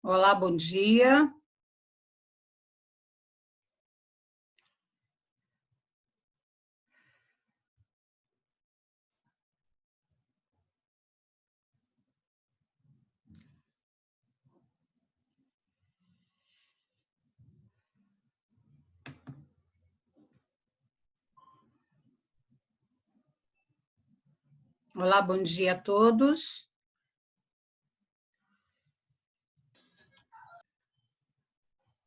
Olá, bom dia. Olá, bom dia a todos.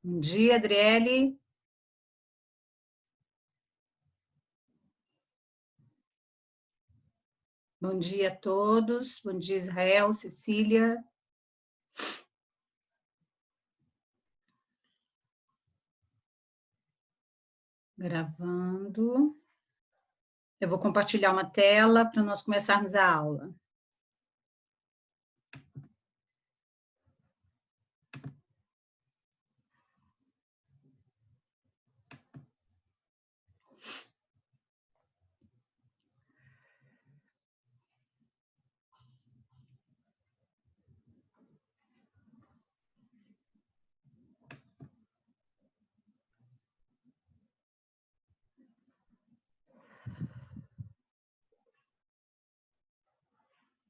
Bom dia, Adriele. Bom dia a todos. Bom dia, Israel, Cecília. Gravando. Eu vou compartilhar uma tela para nós começarmos a aula.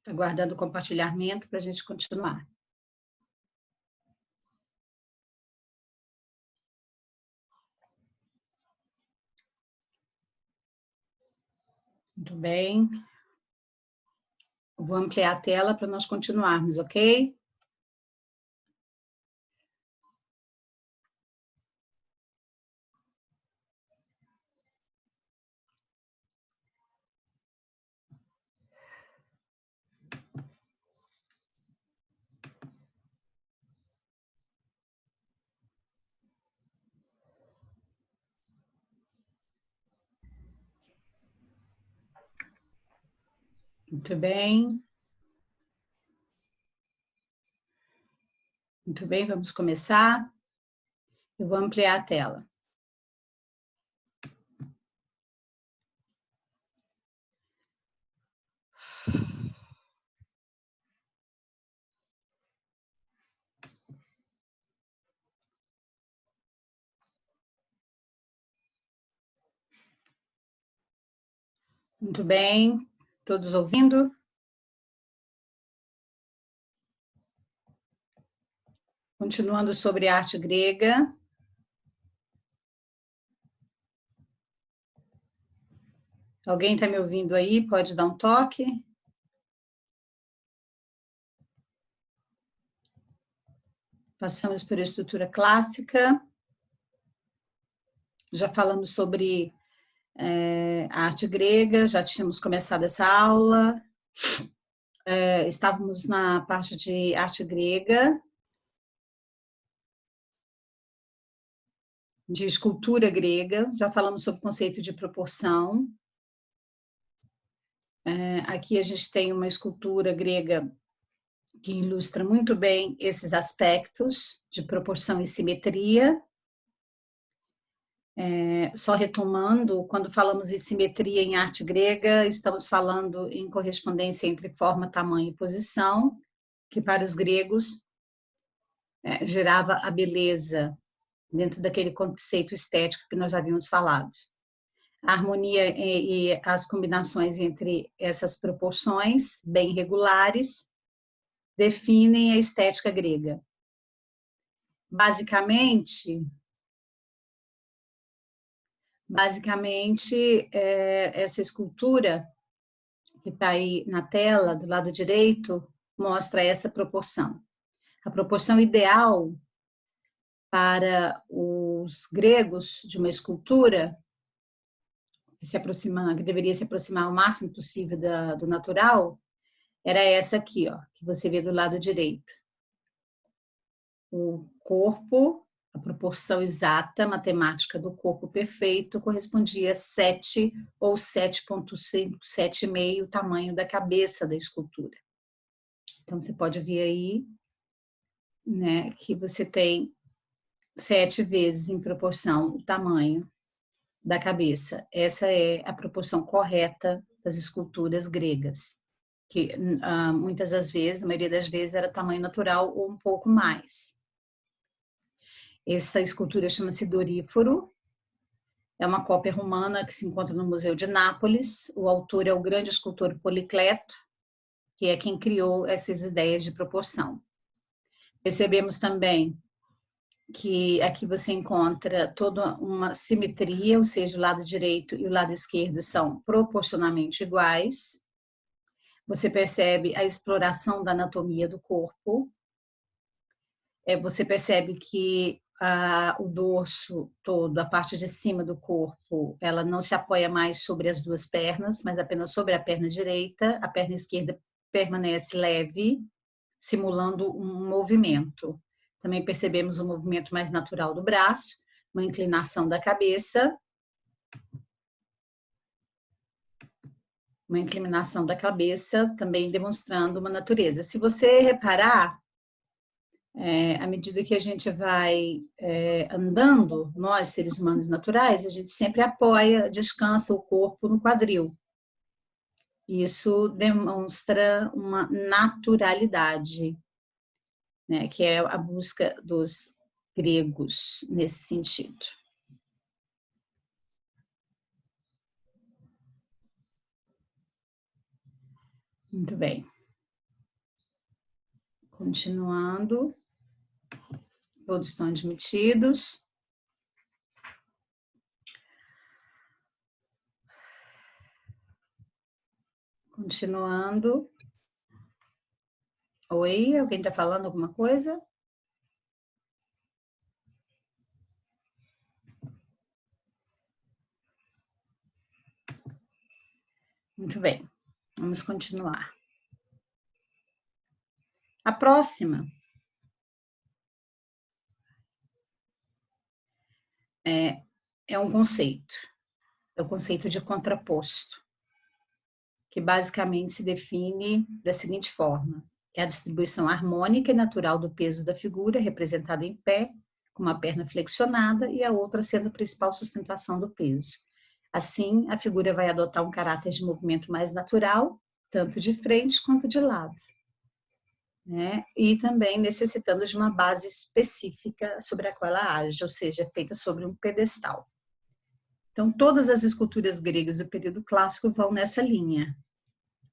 Aguardando o compartilhamento para a gente continuar. Muito bem. Vou ampliar a tela para nós continuarmos, ok? Muito bem. Muito bem, vamos começar. Eu vou ampliar a tela. Muito bem. Todos ouvindo? Continuando sobre a arte grega. Alguém está me ouvindo aí? Pode dar um toque? Passamos por estrutura clássica. Já falamos sobre a arte grega, já tínhamos começado essa aula. Estávamos na parte de arte grega, de escultura grega, já falamos sobre o conceito de proporção. Aqui a gente tem uma escultura grega que ilustra muito bem esses aspectos de proporção e simetria. Só retomando, quando falamos em simetria em arte grega, estamos falando em correspondência entre forma, tamanho e posição, que para os gregos gerava a beleza dentro daquele conceito estético que nós já havíamos falado. A harmonia e as combinações entre essas proporções bem regulares definem a estética grega. Basicamente, essa escultura que está aí na tela, do lado direito, mostra essa proporção. A proporção ideal para os gregos de uma escultura que deveria se aproximar o máximo possível do natural, era essa aqui, ó, que você vê do lado direito. O corpo, a proporção exata matemática do corpo perfeito correspondia a 7 ou 7,5, 7,5 o tamanho da cabeça da escultura. Então, você pode ver aí, né, que você tem 7 vezes em proporção o tamanho da cabeça. Essa é a proporção correta das esculturas gregas. que muitas das vezes, na maioria das vezes, era tamanho natural ou um pouco mais. Essa escultura chama-se Doríforo, é uma cópia romana que se encontra no Museu de Nápoles. O autor é o grande escultor Policleto, que é quem criou essas ideias de proporção. Percebemos também que aqui você encontra toda uma simetria, ou seja, o lado direito e o lado esquerdo são proporcionalmente iguais. Você percebe a exploração da anatomia do corpo. Você percebe que o dorso todo, a parte de cima do corpo, ela não se apoia mais sobre as duas pernas, mas apenas sobre a perna direita. A perna esquerda permanece leve, simulando um movimento. Também percebemos um movimento mais natural do braço, uma inclinação da cabeça. Uma inclinação da cabeça, também demonstrando uma natureza. Se você reparar, à medida que a gente vai andando, nós, seres humanos naturais, a gente sempre apoia, descansa o corpo no quadril. Isso demonstra uma naturalidade, né, que é a busca dos gregos nesse sentido. Muito bem. Continuando. Todos estão admitidos. Continuando. Oi, alguém está falando alguma coisa? Muito bem, vamos continuar. A próxima é um conceito, é o conceito de contraposto, que basicamente se define da seguinte forma: é a distribuição harmônica e natural do peso da figura, representada em pé, com uma perna flexionada e a outra sendo a principal sustentação do peso. Assim, a figura vai adotar um caráter de movimento mais natural, tanto de frente quanto de lado, né? E também necessitando de uma base específica sobre a qual ela age, ou seja, feita sobre um pedestal. Então, todas as esculturas gregas do período clássico vão nessa linha.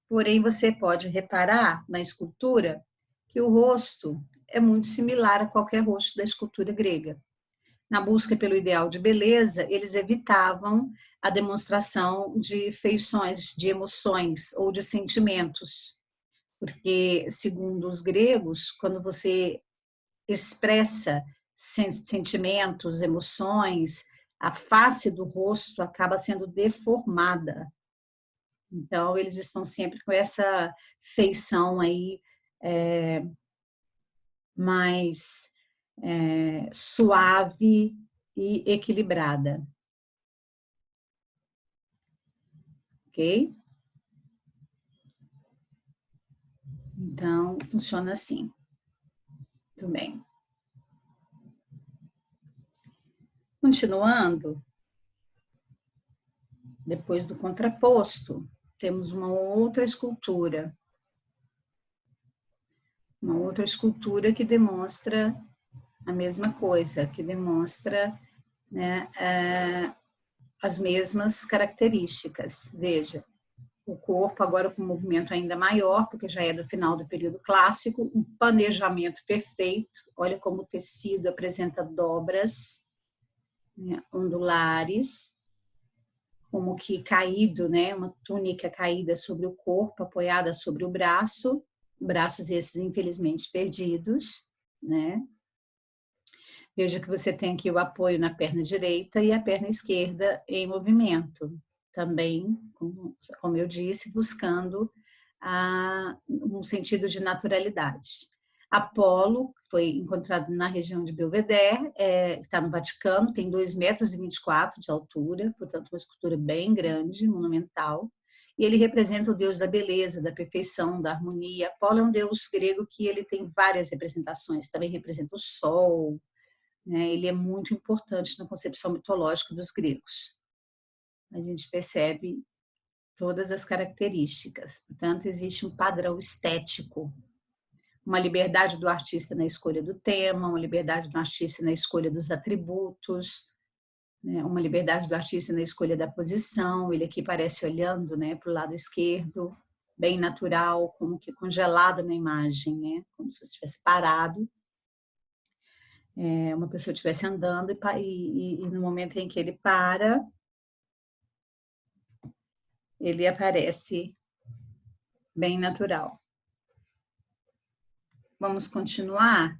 Porém, você pode reparar na escultura que o rosto é muito similar a qualquer rosto da escultura grega. Na busca pelo ideal de beleza, eles evitavam a demonstração de feições, de emoções ou de sentimentos, porque, segundo os gregos, quando você expressa sentimentos, emoções, a face do rosto acaba sendo deformada. Então, eles estão sempre com essa feição aí mais suave e equilibrada. Ok? Então, funciona assim. Muito bem. Continuando, depois do contraposto, temos uma outra escultura. Uma outra escultura que demonstra a mesma coisa, que demonstra, né, as mesmas características. Veja, o corpo agora com um movimento ainda maior, porque já é do final do período clássico, um planejamento perfeito. Olha como o tecido apresenta dobras, né, ondulares, como que caído, né, uma túnica caída sobre o corpo, apoiada sobre o braço, braços esses infelizmente perdidos, né? Veja que você tem aqui o apoio na perna direita e a perna esquerda em movimento, também, como eu disse, buscando um sentido de naturalidade. Apolo foi encontrado na região de Belvedere, está no Vaticano, tem 2,24 metros de altura, portanto uma escultura bem grande, monumental, e ele representa o deus da beleza, da perfeição, da harmonia. Apolo é um deus grego que ele tem várias representações, também representa o sol, né? Ele é muito importante na concepção mitológica dos gregos. A gente percebe todas as características. Portanto, existe um padrão estético, uma liberdade do artista na escolha do tema, uma liberdade do artista na escolha dos atributos, né? Uma liberdade do artista na escolha da posição. Ele aqui parece olhando, né, para o lado esquerdo, bem natural, como que congelado na imagem, né? Como se você estivesse parado, uma pessoa estivesse andando e no momento em que ele para, ele aparece bem natural. Vamos continuar?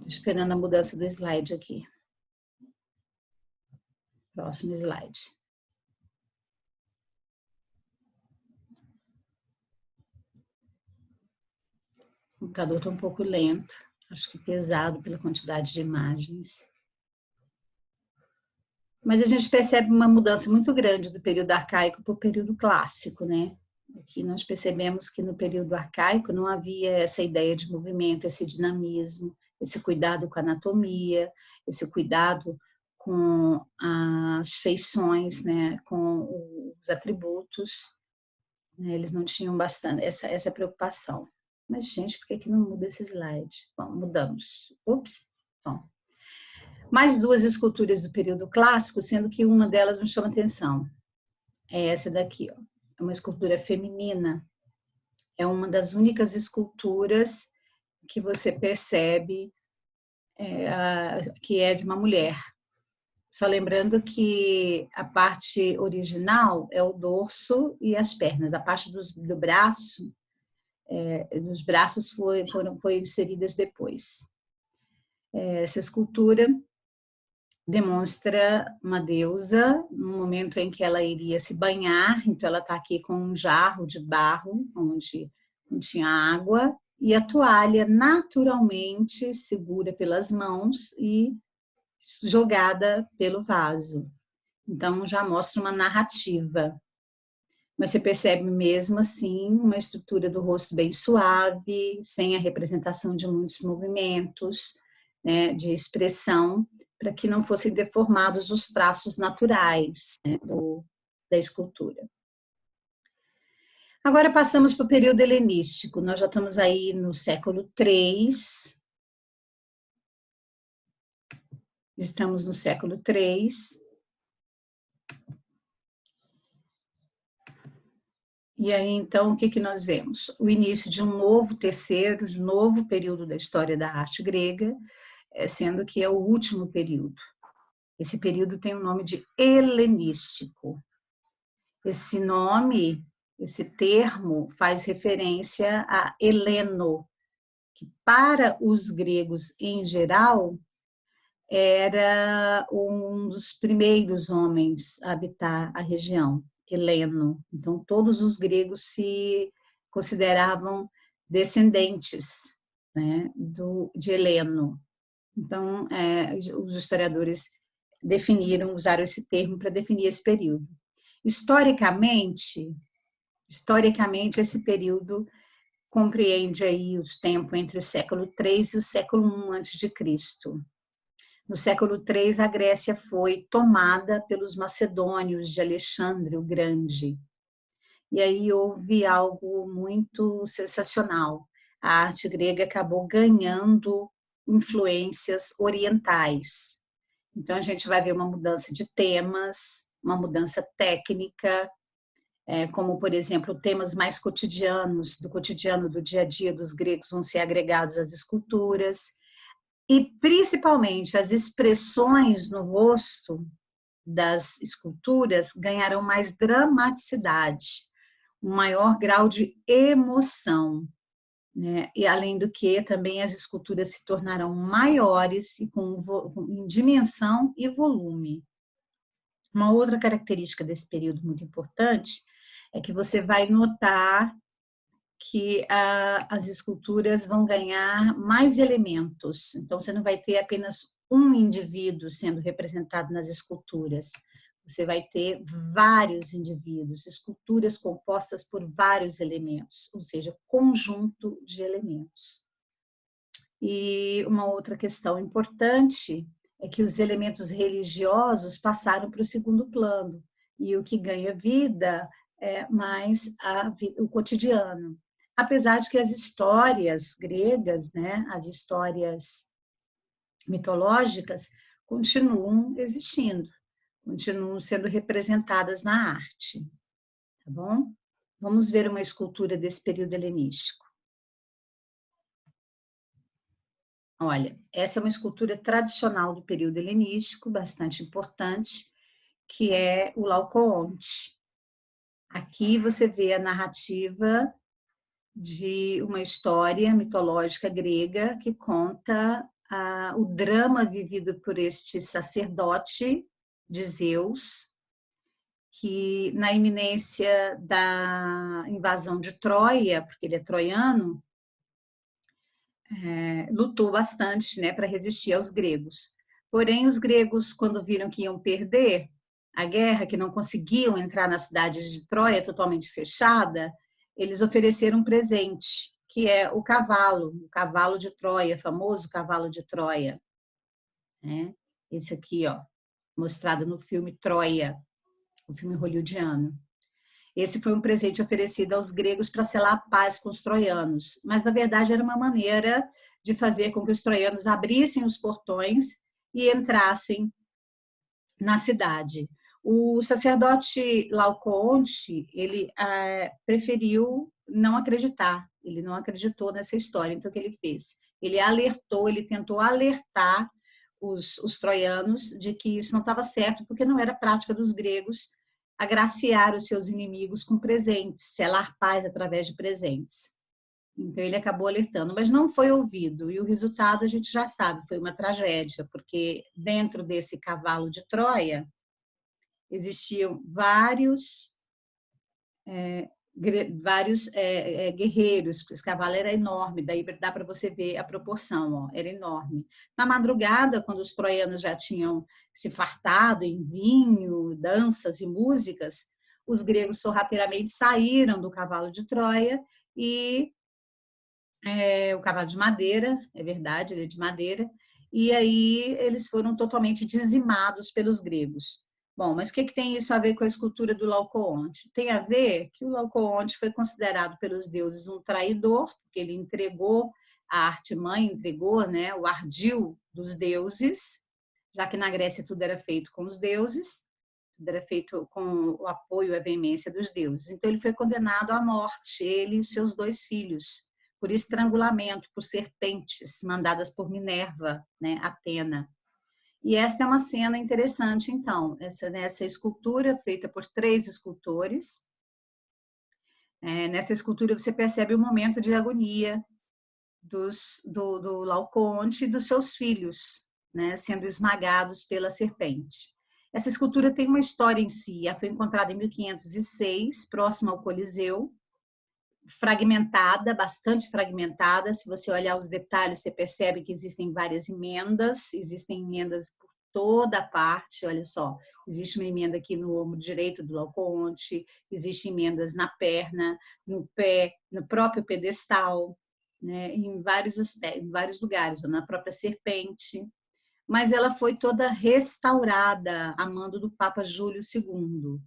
Esperando a mudança do slide aqui. Próximo slide. O computador está um pouco lento, acho que pesado pela quantidade de imagens. Mas a gente percebe uma mudança muito grande do período arcaico para o período clássico, né? Aqui nós percebemos que no período arcaico não havia essa ideia de movimento, esse dinamismo, esse cuidado com a anatomia, esse cuidado com as feições, né? Com os atributos. Né? Eles não tinham bastante essa preocupação. Mas, gente, por que não muda esse slide? Bom, mudamos. Ups. Bom. Mais duas esculturas do período clássico, sendo que uma delas nos chama atenção. É essa daqui, ó. É uma escultura feminina. É uma das únicas esculturas que você percebe que é de uma mulher. Só lembrando que a parte original é o dorso e as pernas. A parte do braço, dos braços foi inseridas depois. Essa escultura demonstra uma deusa no momento em que ela iria se banhar, então ela está aqui com um jarro de barro onde tinha água e a toalha naturalmente segura pelas mãos e jogada pelo vaso. Então já mostra uma narrativa. Mas você percebe mesmo assim uma estrutura do rosto bem suave, sem a representação de muitos movimentos, né, de expressão, para que não fossem deformados os traços naturais, né, da escultura. Agora passamos para o período helenístico. Nós já estamos aí no século III. Estamos no século III. E aí, então, o que nós vemos? O início de um novo período da história da arte grega, sendo que é o último período. Esse período tem o nome de helenístico. Esse nome, esse termo, faz referência a Heleno, que para os gregos em geral era um dos primeiros homens a habitar a região, Heleno. Então, todos os gregos se consideravam descendentes, né, de Heleno. Então, os historiadores usaram esse termo para definir esse período. Historicamente, esse período compreende aí o tempo entre o século III e o século I a.C. No século III, a Grécia foi tomada pelos macedônios de Alexandre o Grande. E aí houve algo muito sensacional. A arte grega acabou ganhando influências orientais. Então, a gente vai ver uma mudança de temas, uma mudança técnica, como, por exemplo, temas mais cotidianos, do cotidiano, do dia a dia dos gregos vão ser agregados às esculturas. E, principalmente, as expressões no rosto das esculturas ganharam mais dramaticidade, um maior grau de emoção, né? E, além do que, também as esculturas se tornaram maiores e em dimensão e volume. Uma outra característica desse período muito importante é que você vai notar que as esculturas vão ganhar mais elementos. Então, você não vai ter apenas um indivíduo sendo representado nas esculturas. Você vai ter vários indivíduos, esculturas compostas por vários elementos, ou seja, conjunto de elementos. E uma outra questão importante é que os elementos religiosos passaram para o segundo plano, e o que ganha vida é mais o cotidiano. Apesar de que as histórias gregas, né, as histórias mitológicas, continuam existindo, continuam sendo representadas na arte, tá bom? Vamos ver uma escultura desse período helenístico. Olha, essa é uma escultura tradicional do período helenístico, bastante importante, que é o Laocoonte. Aqui você vê a narrativa de uma história mitológica grega que conta o drama vivido por este sacerdote de Zeus, que na iminência da invasão de Troia, porque ele é troiano, lutou bastante, né, para resistir aos gregos. Porém, os gregos, quando viram que iam perder a guerra, que não conseguiam entrar na cidade de Troia totalmente fechada, eles ofereceram um presente, que é o cavalo de Troia, famoso cavalo de Troia, né? Esse aqui, ó, mostrado no filme Troia, o filme hollywoodiano. Esse foi um presente oferecido aos gregos para selar a paz com os troianos, mas na verdade era uma maneira de fazer com que os troianos abrissem os portões e entrassem na cidade. O sacerdote Laocoonte, ele preferiu não acreditar, ele não acreditou nessa história, então o que ele fez? Ele tentou alertar os troianos de que isso não estava certo, porque não era prática dos gregos agraciar os seus inimigos com presentes, selar paz através de presentes. Então ele acabou alertando, mas não foi ouvido, e o resultado a gente já sabe, foi uma tragédia, porque dentro desse cavalo de Troia existiam vários guerreiros, porque esse cavalo era enorme, daí dá para você ver a proporção, ó, era enorme. Na madrugada, quando os troianos já tinham se fartado em vinho, danças e músicas, os gregos sorrateiramente saíram do cavalo de Troia e o cavalo de madeira, é verdade, ele é de madeira, e aí eles foram totalmente dizimados pelos gregos. Bom, mas o que tem isso a ver com a escultura do Laocoonte? Tem a ver que o Laocoonte foi considerado pelos deuses um traidor, porque ele entregou a arte-mãe, entregou, né, o ardil dos deuses, já que na Grécia tudo era feito com os deuses, tudo era feito com o apoio e a veemência dos deuses. Então ele foi condenado à morte, ele e seus 2 filhos, por estrangulamento, por serpentes mandadas por Minerva, né, Atena. E esta é uma cena interessante, então, nessa escultura feita por 3 escultores. Nessa escultura você percebe o momento de agonia do Laocoonte e dos seus filhos, né, sendo esmagados pela serpente. Essa escultura tem uma história em si, ela foi encontrada em 1506, próxima ao Coliseu, fragmentada, bastante fragmentada. Se você olhar os detalhes, você percebe que existem várias emendas, existem emendas por toda a parte. Olha só, existe uma emenda aqui no ombro direito do Laocoonte, existem emendas na perna, no pé, no próprio pedestal, né, em vários aspectos, em vários lugares, na própria serpente. Mas ela foi toda restaurada a mando do Papa Júlio II.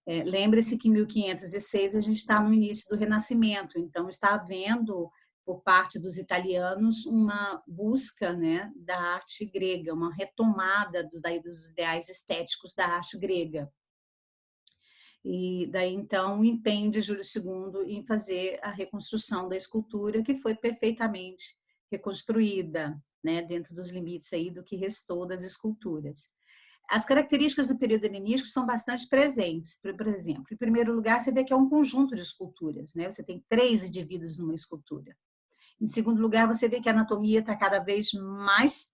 Lembre-se que em 1506 a gente está no início do Renascimento, então está havendo, por parte dos italianos, uma busca, né, da arte grega, uma retomada dos ideais estéticos da arte grega. E daí, então, o empenho de Júlio II em fazer a reconstrução da escultura, que foi perfeitamente reconstruída, né, dentro dos limites aí do que restou das esculturas. As características do período helenístico são bastante presentes. Por exemplo, em primeiro lugar, você vê que é um conjunto de esculturas, né? Você tem 3 indivíduos numa escultura. Em segundo lugar, você vê que a anatomia está cada vez mais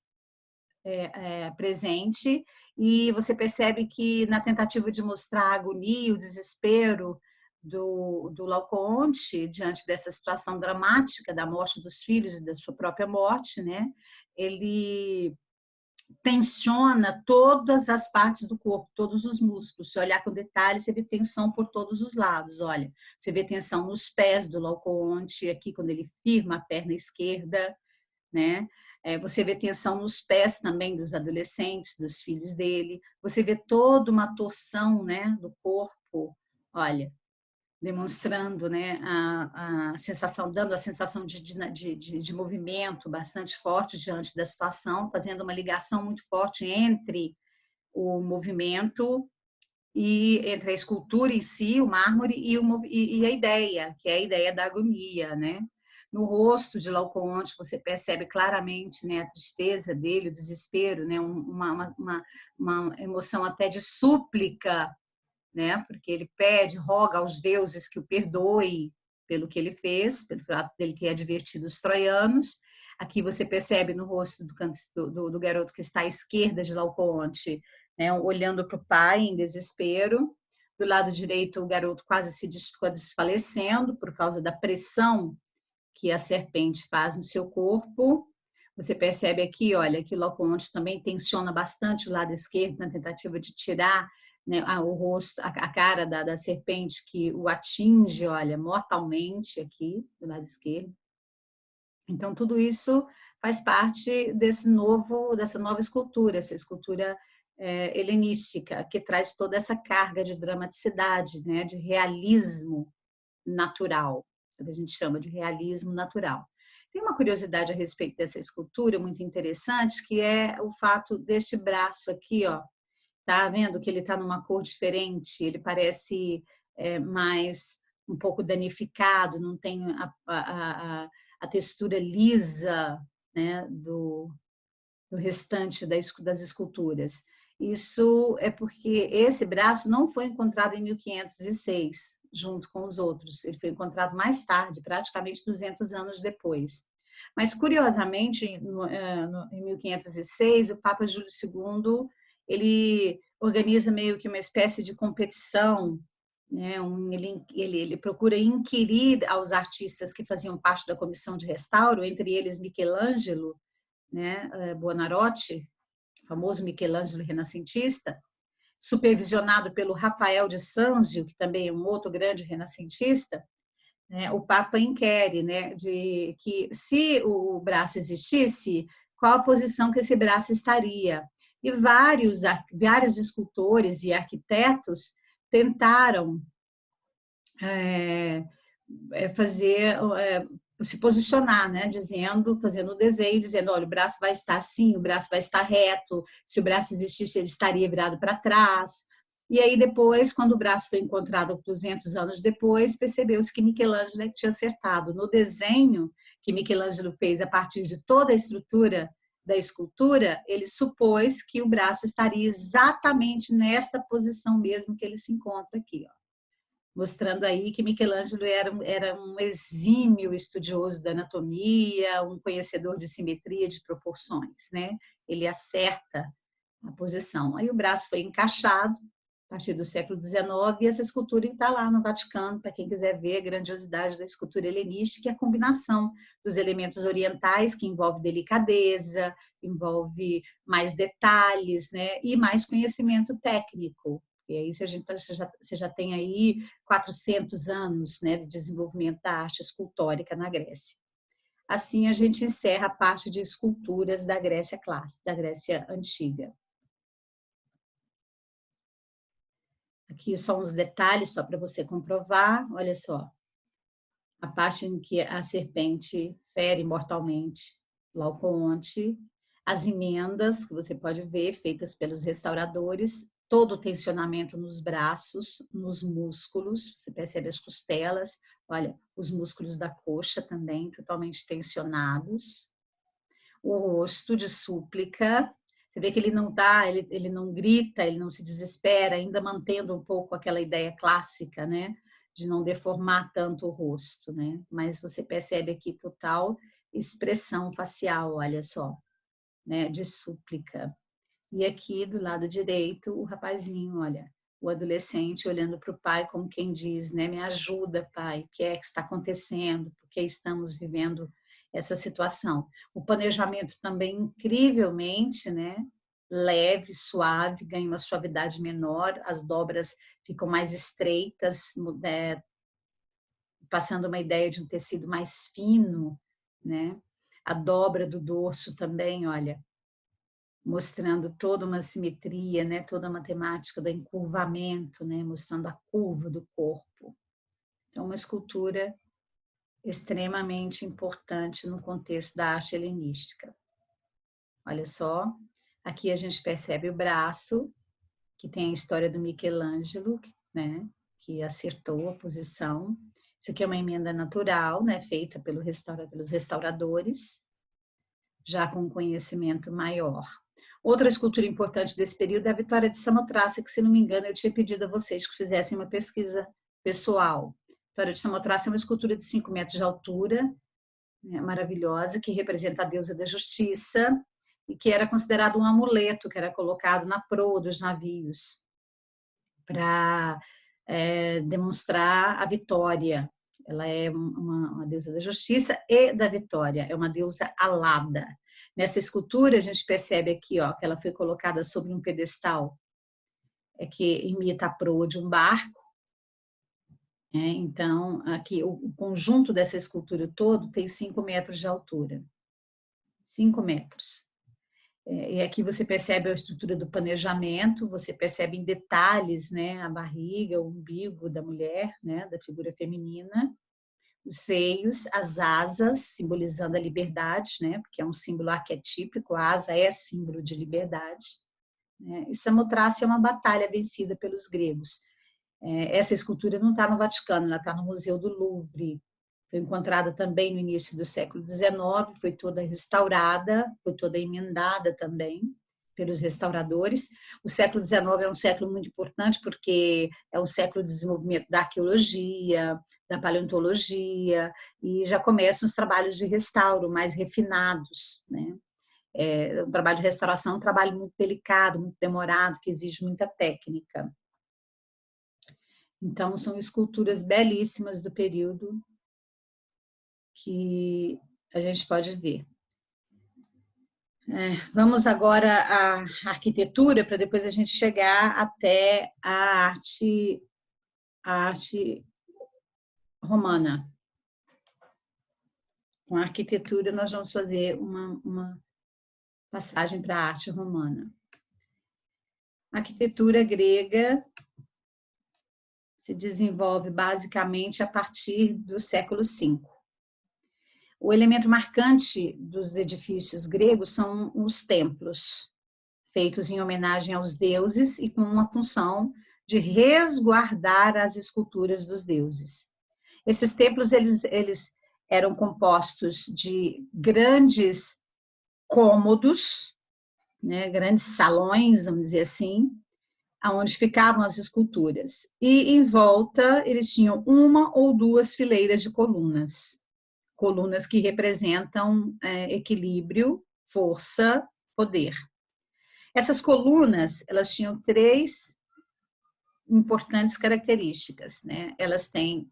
presente, e você percebe que na tentativa de mostrar a agonia, o desespero do Laocoonte diante dessa situação dramática da morte dos filhos e da sua própria morte, né? Ele tensiona todas as partes do corpo, todos os músculos. Se olhar com detalhe, você vê tensão por todos os lados. Olha, você vê tensão nos pés do Laocoonte, aqui quando ele firma a perna esquerda, né? Você vê tensão nos pés também dos adolescentes, dos filhos dele. Você vê toda uma torção, né, do corpo, olha, demonstrando, né, a sensação, dando a sensação de movimento bastante forte diante da situação, fazendo uma ligação muito forte entre o movimento e entre a escultura em si, o mármore, e a ideia, que é a ideia da agonia, né? No rosto de Laocoonte você percebe claramente, né, a tristeza dele, o desespero, né, uma emoção até de súplica, né, porque ele pede, roga aos deuses que o perdoe pelo que ele fez, pelo fato dele ter advertido os troianos. Aqui você percebe no rosto do garoto que está à esquerda de Laocoonte, né, olhando para o pai em desespero. Do lado direito, o garoto quase ficou desfalecendo por causa da pressão que a serpente faz no seu corpo. Você percebe aqui, olha, que Laocoonte também tensiona bastante o lado esquerdo na tentativa de tirar, né, o rosto, a cara da serpente que o atinge, olha, mortalmente aqui do lado esquerdo. Então, tudo isso faz parte dessa nova escultura, essa escultura helenística, que traz toda essa carga de dramaticidade, né, de realismo natural, que a gente chama de realismo natural. Tem uma curiosidade a respeito dessa escultura muito interessante, que é o fato deste braço aqui, ó, tá vendo que ele está numa cor diferente, ele parece mais um pouco danificado, não tem a textura lisa, né, do restante das esculturas. Isso é porque esse braço não foi encontrado em 1506, junto com os outros. Ele foi encontrado mais tarde, praticamente 200 anos depois. Mas, curiosamente, em 1506, o Papa Júlio II ele organiza meio que uma espécie de competição, né? Ele procura inquirir aos artistas que faziam parte da comissão de restauro, entre eles Michelangelo, né, Buonarroti, o famoso Michelangelo renascentista, supervisionado pelo Rafael de Sanzio, que também é um outro grande renascentista, né, o Papa inquere, né, de que se o braço existisse, qual a posição que esse braço estaria. E vários escultores e arquitetos tentaram fazer se posicionar, né, fazendo o desenho, dizendo, olha, o braço vai estar assim, o braço vai estar reto, se o braço existisse, ele estaria virado para trás. E aí depois, quando o braço foi encontrado 200 anos depois, percebeu-se que Michelangelo tinha acertado. No desenho que Michelangelo fez a partir de toda a estrutura da escultura, ele supôs que o braço estaria exatamente nesta posição mesmo que ele se encontra aqui, ó, mostrando aí que Michelangelo era um exímio estudioso da anatomia, um conhecedor de simetria de proporções, né? Ele acerta a posição. Aí o braço foi encaixado a partir do século XIX e essa escultura está lá no Vaticano, para quem quiser ver a grandiosidade da escultura helenística e a combinação dos elementos orientais, que envolve delicadeza, envolve mais detalhes, né? E mais conhecimento técnico. E aí você já tem aí 400 anos, né, de desenvolvimento da arte escultórica na Grécia. Assim a gente encerra a parte de esculturas da Grécia clássica, da Grécia antiga. Aqui só uns detalhes, só para você comprovar. Olha só, a parte em que a serpente fere mortalmente Laocoonte, as emendas, que você pode ver, feitas pelos restauradores, todo o tensionamento nos braços, nos músculos, você percebe as costelas, olha, os músculos da coxa também totalmente tensionados, o rosto de súplica, você vê que ele não tá, ele não grita, ele não se desespera, ainda mantendo um pouco aquela ideia clássica, né, de não deformar tanto o rosto, né, mas você percebe aqui total expressão facial, olha só, né, de súplica. E aqui do lado direito, o rapazinho, olha, o adolescente olhando para o pai como quem diz, né, me ajuda, pai, o que é que está acontecendo, por que estamos vivendo essa situação. O planejamento também incrivelmente, né, leve, suave, ganha uma suavidade menor, as dobras ficam mais estreitas, passando uma ideia de um tecido mais fino, né? A dobra do dorso também, olha, mostrando toda uma simetria, né? Toda a matemática do encurvamento, né? Mostrando a curva do corpo. Então, uma escultura extremamente importante no contexto da arte helenística. Olha só, aqui a gente percebe o braço, que tem a história do Michelangelo, né? Que acertou a posição. Isso aqui é uma emenda natural, né? Feita pelos restauradores, já com conhecimento maior. Outra escultura importante desse período é a Vitória de Samotrácia, que, se não me engano, eu tinha pedido a vocês que fizessem uma pesquisa pessoal. A Vitória de Samotrácia é uma escultura de 5 metros de altura, né, maravilhosa, que representa a deusa da justiça e que era considerado um amuleto que era colocado na proa dos navios para demonstrar a vitória. Ela é uma deusa da justiça e da vitória, é uma deusa alada. Nessa escultura, a gente percebe aqui, ó, que ela foi colocada sobre um pedestal que imita a proa de um barco. Então, aqui, o conjunto dessa escultura todo tem 5 metros de altura. 5 metros. E aqui você percebe a estrutura do planejamento, você percebe em detalhes, né, a barriga, o umbigo da mulher, né, da figura feminina, os seios, as asas, simbolizando a liberdade, né, porque é um símbolo arquetípico, a asa é símbolo de liberdade, né, e Samotrácia é uma batalha vencida pelos gregos. Essa escultura não está no Vaticano, ela está no Museu do Louvre. Foi encontrada também no início do século XIX, foi toda restaurada, foi toda emendada também pelos restauradores. O século XIX é um século muito importante porque é um século de desenvolvimento da arqueologia, da paleontologia, e já começam os trabalhos de restauro mais refinados, né? O trabalho de restauração é um trabalho muito delicado, muito demorado, que exige muita técnica. Então, são esculturas belíssimas do período que a gente pode ver. Vamos agora à arquitetura, para depois a gente chegar até a arte romana. Com a arquitetura, nós vamos fazer uma passagem para a arte romana. A arquitetura grega se desenvolve basicamente a partir do século V. O elemento marcante dos edifícios gregos são os templos, feitos em homenagem aos deuses e com uma função de resguardar as esculturas dos deuses. Esses templos eles eram compostos de grandes cômodos, né, grandes salões, vamos dizer assim, aonde ficavam as esculturas. E em volta eles tinham uma ou duas fileiras de colunas que representam equilíbrio, força, poder. Essas colunas, elas tinham 3 importantes características, né? Elas têm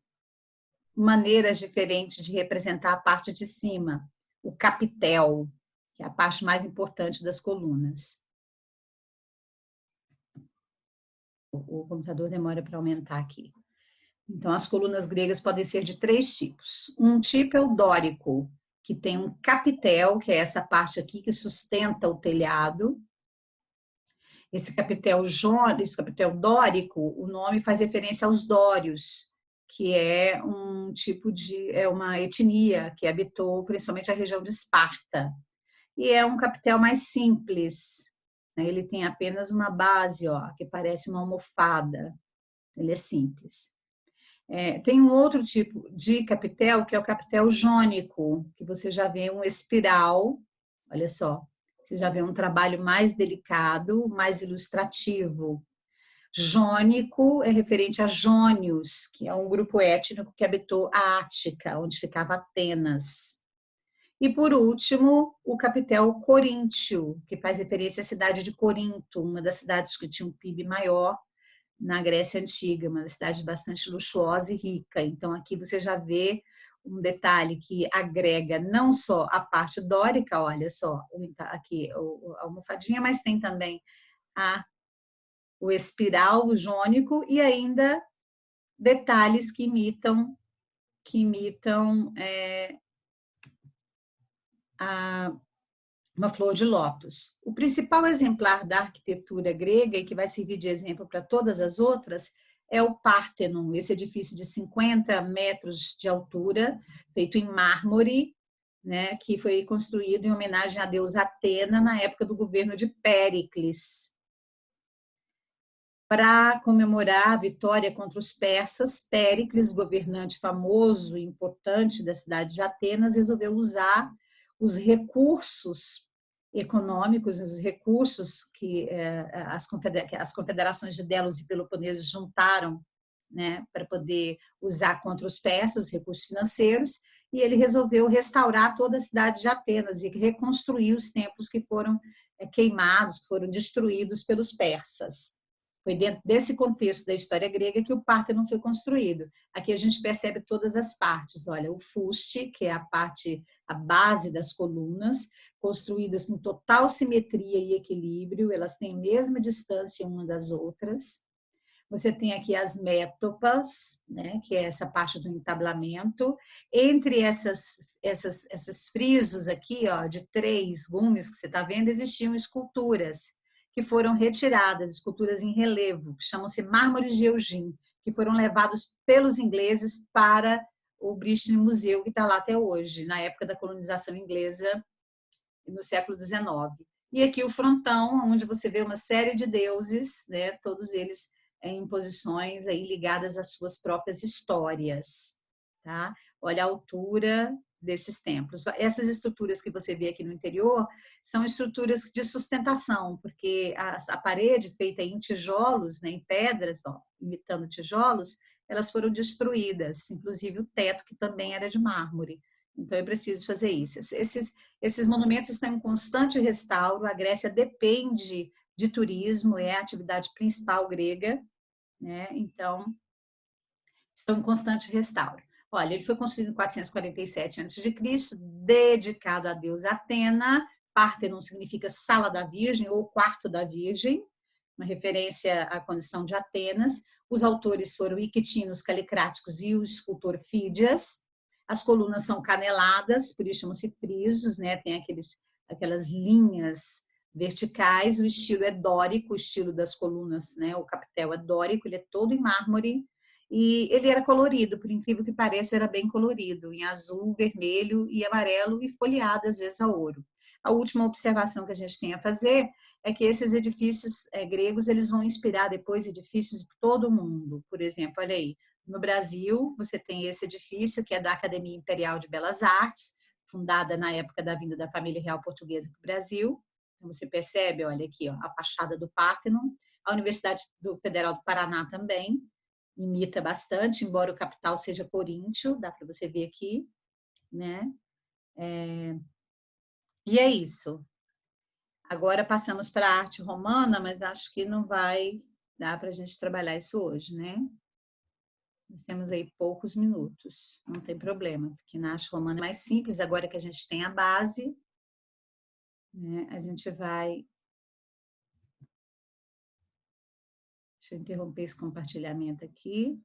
maneiras diferentes de representar a parte de cima, o capitel, que é a parte mais importante das colunas. O computador demora para aumentar aqui. Então, as colunas gregas podem ser de 3 tipos. Um tipo é o dórico, que tem um capitel, que é essa parte aqui que sustenta o telhado. Esse capitel dórico, o nome faz referência aos dórios, que é um tipo uma etnia que habitou principalmente a região de Esparta. E é um capitel mais simples, né? Ele tem apenas uma base, ó, que parece uma almofada. Ele é simples. Tem um outro tipo de capitel, que é o capitel jônico, que você já vê um espiral, olha só, você já vê um trabalho mais delicado, mais ilustrativo. Jônico é referente a jônios, que é um grupo étnico que habitou a Ática, onde ficava Atenas. E, por último, o capitel coríntio, que faz referência à cidade de Corinto, uma das cidades que tinha um PIB maior na Grécia Antiga, uma cidade bastante luxuosa e rica. Então, aqui você já vê um detalhe que agrega não só a parte dórica, olha só, aqui a almofadinha, mas tem também o espiral jônico e ainda detalhes que imitam uma flor de lótus. O principal exemplar da arquitetura grega, e que vai servir de exemplo para todas as outras, é o Pártenon, esse edifício de 50 metros de altura, feito em mármore, né, que foi construído em homenagem à deusa Atena na época do governo de Péricles. Para comemorar a vitória contra os persas, Péricles, governante famoso e importante da cidade de Atenas, resolveu usar os recursos econômicos, os recursos que as confederações de Delos e Peloponeso juntaram, né, para poder usar contra os persas, os recursos financeiros, e ele resolveu restaurar toda a cidade de Atenas e reconstruir os templos que foram queimados, que foram destruídos pelos persas. Foi dentro desse contexto da história grega que o Pártenon foi construído. Aqui a gente percebe todas as partes. Olha, o fuste, que é a base das colunas, construídas com total simetria e equilíbrio, elas têm a mesma distância uma das outras. Você tem aqui as métopas, né, que é essa parte do entablamento. Entre esses frisos aqui, ó, de 3 gumes que você está vendo, existiam esculturas que foram retiradas, esculturas em relevo, que chamam-se mármores de Elgin, que foram levados pelos ingleses para o British Museum, que está lá até hoje, na época da colonização inglesa, no século XIX. E aqui o frontão, onde você vê uma série de deuses, né, todos eles em posições aí ligadas às suas próprias histórias. Tá? Olha a altura desses templos. Essas estruturas que você vê aqui no interior são estruturas de sustentação, porque a parede feita em tijolos, né, em pedras, ó, imitando tijolos, elas foram destruídas, inclusive o teto, que também era de mármore. Então, é preciso fazer isso. Esses monumentos estão em constante restauro, a Grécia depende de turismo, é a atividade principal grega, né? Então, estão em constante restauro. Olha, ele foi construído em 447 a.C., dedicado à deusa Atena. Pártenon significa sala da Virgem ou quarto da Virgem, uma referência à condição de Atenas. Os autores foram Iquitinos Calicráticos e o escultor Fídias. As colunas são caneladas, por isso chamam-se frisos, né? Tem aquelas linhas verticais. O estilo é dórico, o estilo das colunas, né? O capitel é dórico, ele é todo em mármore. E ele era colorido, por incrível que pareça, era bem colorido, em azul, vermelho e amarelo e folheado, às vezes, a ouro. A última observação que a gente tem a fazer é que esses edifícios gregos eles vão inspirar depois edifícios de todo o mundo. Por exemplo, olha aí, no Brasil, você tem esse edifício que é da Academia Imperial de Belas Artes, fundada na época da vinda da família real portuguesa para o Brasil. Então, você percebe, olha aqui, ó, a fachada do Pártenon. A Universidade Federal do Paraná também imita bastante, embora o capital seja Coríntio, dá para você ver aqui, né? E é isso. Agora passamos para a arte romana, mas acho que não vai dar para a gente trabalhar isso hoje, né? Nós temos aí poucos minutos, não tem problema, porque na arte romana é mais simples, agora que a gente tem a base, né? A gente vai... Deixa eu interromper esse compartilhamento aqui.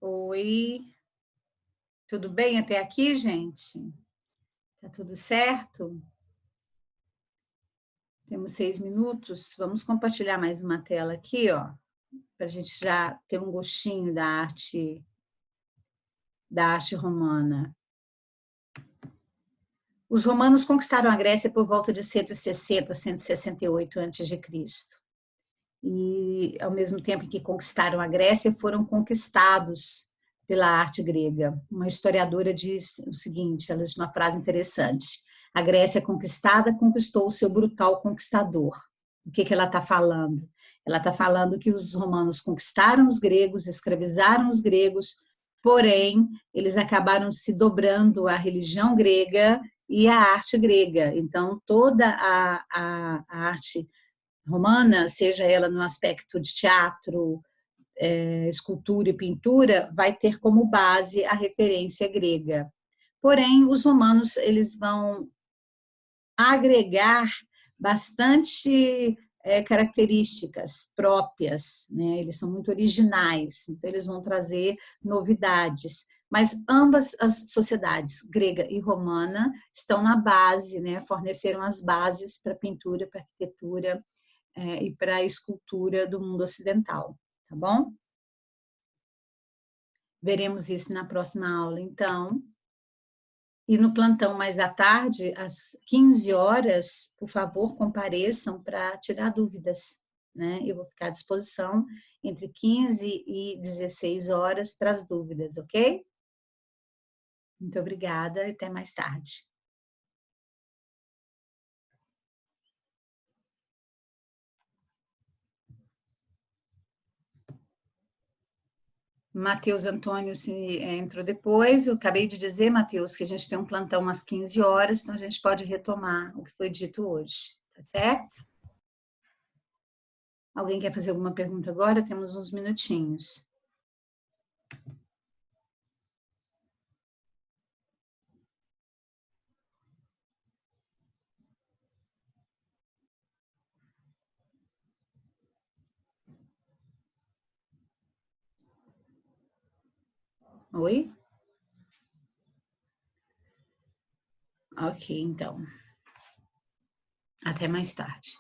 Oi, tudo bem até aqui, gente? Tá tudo certo? Temos 6 minutos. Vamos compartilhar mais uma tela aqui, ó, para a gente já ter um gostinho da arte romana. Os romanos conquistaram a Grécia por volta de 160, 168 a.C. E, ao mesmo tempo em que conquistaram a Grécia, foram conquistados pela arte grega. Uma historiadora diz o seguinte, ela diz uma frase interessante: a Grécia conquistada conquistou o seu brutal conquistador. O que ela está falando? Ela está falando que os romanos conquistaram os gregos, escravizaram os gregos, porém, eles acabaram se dobrando à religião grega e à arte grega. Então, toda a arte romana, seja ela no aspecto de teatro, escultura e pintura, vai ter como base a referência grega. Porém, os romanos eles vão agregar bastante características próprias, né? Eles são muito originais, então eles vão trazer novidades. Mas ambas as sociedades, grega e romana, estão na base, né? Forneceram as bases para a pintura, para a arquitetura e para a escultura do mundo ocidental, tá bom? Veremos isso na próxima aula, então. E no plantão mais à tarde, às 15 horas, por favor, compareçam para tirar dúvidas, né? Eu vou ficar à disposição entre 15 e 16 horas para as dúvidas, ok? Muito obrigada e até mais tarde. Matheus Antônio entrou depois. Eu acabei de dizer, Matheus, que a gente tem um plantão às 15 horas, então a gente pode retomar o que foi dito hoje, tá certo? Alguém quer fazer alguma pergunta agora? Temos uns minutinhos. Oi? Ok, então. Até mais tarde.